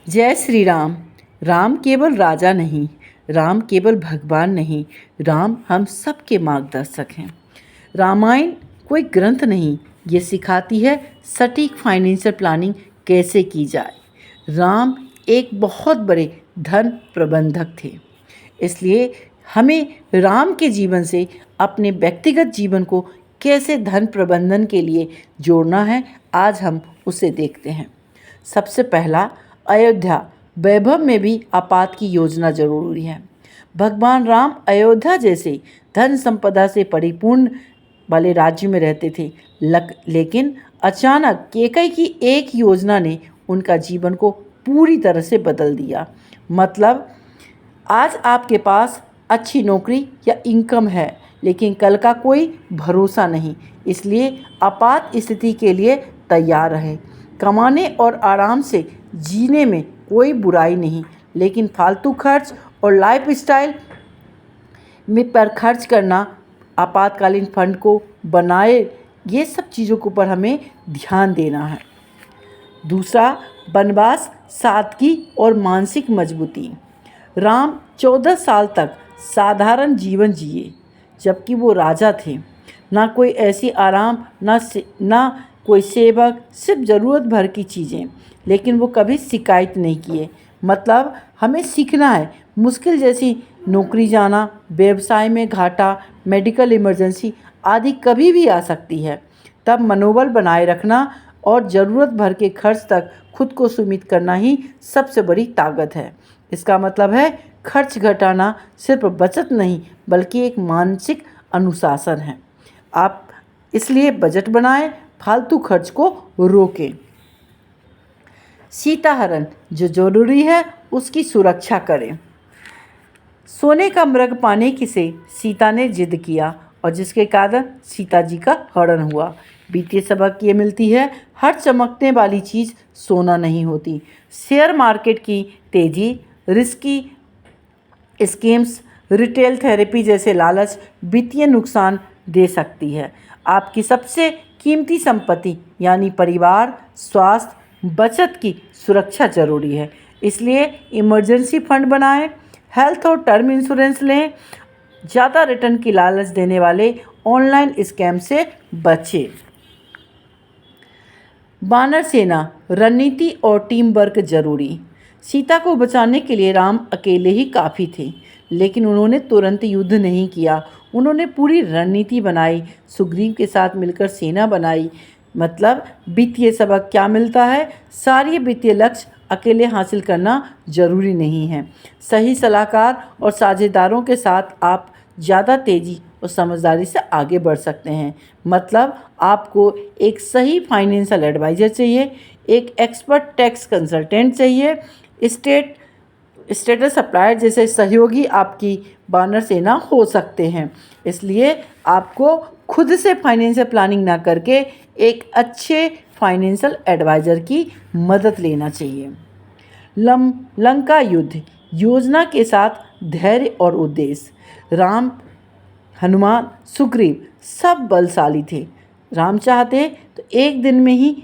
जय श्री राम। राम केवल राजा नहीं, राम केवल भगवान नहीं, राम हम सबके मार्गदर्शक हैं। रामायण कोई ग्रंथ नहीं, ये सिखाती है सटीक फाइनेंशियल प्लानिंग कैसे की जाए। राम एक बहुत बड़े धन प्रबंधक थे, इसलिए हमें राम के जीवन से अपने व्यक्तिगत जीवन को कैसे धन प्रबंधन के लिए जोड़ना है, आज हम उसे देखते हैं। सबसे पहला, अयोध्या वैभव में भी आपात की योजना जरूरी है। भगवान राम अयोध्या जैसे धन संपदा से परिपूर्ण वाले राज्य में रहते थे, लेकिन अचानक केकई की एक योजना ने उनका जीवन को पूरी तरह से बदल दिया। मतलब आज आपके पास अच्छी नौकरी या इनकम है, लेकिन कल का कोई भरोसा नहीं, इसलिए आपात स्थिति के लिए तैयार रहें। कमाने और आराम से जीने में कोई बुराई नहीं, लेकिन फालतू खर्च और लाइफस्टाइल में पर खर्च करना, आपातकालीन फंड को बनाए, ये सब चीज़ों के ऊपर हमें ध्यान देना है। दूसरा, वनवास, सादगी और मानसिक मजबूती। राम 14 साल तक साधारण जीवन जिए, जबकि वो राजा थे। ना कोई ऐसी आराम, ना कोई सेवक, सिर्फ ज़रूरत भर की चीज़ें, लेकिन वो कभी शिकायत नहीं किए। मतलब हमें सीखना है, मुश्किल जैसी नौकरी जाना, व्यवसाय में घाटा, मेडिकल इमरजेंसी आदि कभी भी आ सकती है। तब मनोबल बनाए रखना और ज़रूरत भर के खर्च तक खुद को सीमित करना ही सबसे बड़ी ताकत है। इसका मतलब है खर्च घटाना सिर्फ बचत नहीं, बल्कि एक मानसिक अनुशासन है। आप इसलिए बजट बनाएं, फालतू खर्च को रोकें। सीताहरण, जो जरूरी है उसकी सुरक्षा करें। सोने का मृग पाने की से सीता ने जिद किया, और जिसके कारण सीता जी का हरण हुआ। वित्तीय सबक ये मिलती है, हर चमकने वाली चीज़ सोना नहीं होती। शेयर मार्केट की तेज़ी, रिस्की स्कीम्स, रिटेल थेरेपी जैसे लालच वित्तीय नुकसान दे सकती है। आपकी सबसे कीमती संपत्ति यानी परिवार, स्वास्थ्य, बचत की सुरक्षा जरूरी है। इसलिए इमरजेंसी फंड बनाएं, हेल्थ और टर्म इंश्योरेंस लें। ज़्यादा रिटर्न की लालच देने वाले ऑनलाइन स्कैम से बचें। वानर सेना, रणनीति और टीम वर्क जरूरी। सीता को बचाने के लिए राम अकेले ही काफ़ी थे, लेकिन उन्होंने तुरंत युद्ध नहीं किया। उन्होंने पूरी रणनीति बनाई, सुग्रीव के साथ मिलकर सेना बनाई। मतलब वित्तीय सबक क्या मिलता है, सारे वित्तीय लक्ष्य अकेले हासिल करना जरूरी नहीं है। सही सलाहकार और साझेदारों के साथ आप ज़्यादा तेज़ी और समझदारी से आगे बढ़ सकते हैं। मतलब आपको एक सही फाइनेंशियल एडवाइज़र चाहिए, एक एक्सपर्ट टैक्स कंसल्टेंट चाहिए, स्टेटस सप्लायर जैसे सहयोगी आपकी वानर सेना हो सकते हैं। इसलिए आपको खुद से फाइनेंशियल प्लानिंग ना करके एक अच्छे फाइनेंशियल एडवाइज़र की मदद लेना चाहिए। लंका युद्ध, योजना के साथ धैर्य और उद्देश्य। राम, हनुमान, सुग्रीव सब बलशाली थे। राम चाहते तो एक दिन में ही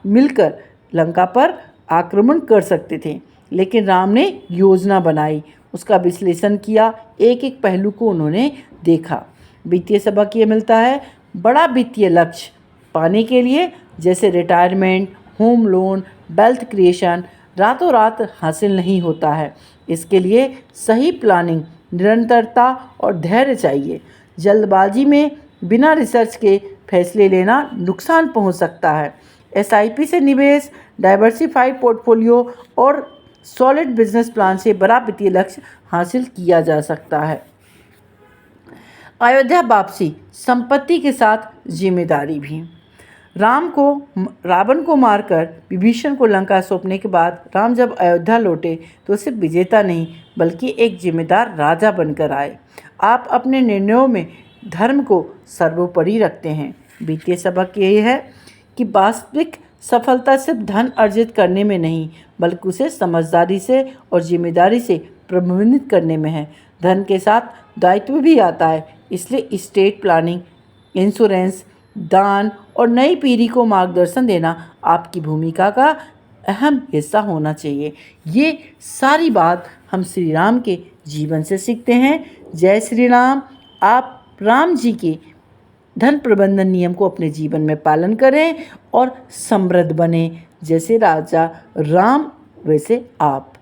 मिलकर लंका पर आक्रमण कर सकते थे, लेकिन राम ने योजना बनाई, उसका विश्लेषण किया, एक एक पहलू को उन्होंने देखा। वित्तीय सबक ये मिलता है, बड़ा वित्तीय लक्ष्य पाने के लिए जैसे retirement, home loan, wealth creation रातों रात हासिल नहीं होता है। इसके लिए सही प्लानिंग, निरंतरता और धैर्य चाहिए। जल्दबाजी में बिना रिसर्च के फैसले लेना नुकसान पहुंच सकता है। एसआईपी से निवेश, डाइवर्सिफाइड पोर्टफोलियो और सॉलिड बिजनेस प्लान से बड़ा वित्तीय लक्ष्य हासिल किया जा सकता है। अयोध्या वापसी, संपत्ति के साथ जिम्मेदारी भी। रावण को मारकर विभीषण को लंका सौंपने के बाद राम जब अयोध्या लौटे तो सिर्फ विजेता नहीं, बल्कि एक जिम्मेदार राजा बनकर आए। आप अपने निर्णयों में धर्म को सर्वोपरि रखते हैं। वित्तीय सबक यही है कि वास्तविक सफलता सिर्फ धन अर्जित करने में नहीं, बल्कि उसे समझदारी से और जिम्मेदारी से प्रबंधित करने में है। धन के साथ दायित्व भी आता है, इसलिए एस्टेट प्लानिंग, इंश्योरेंस, दान और नई पीढ़ी को मार्गदर्शन देना आपकी भूमिका का अहम हिस्सा होना चाहिए। ये सारी बात हम श्री राम के जीवन से सीखते हैं। जय श्री राम। आप राम जी के धन प्रबंधन नियम को अपने जीवन में पालन करें और समृद्ध बने। जैसे राजा राम वैसे आप।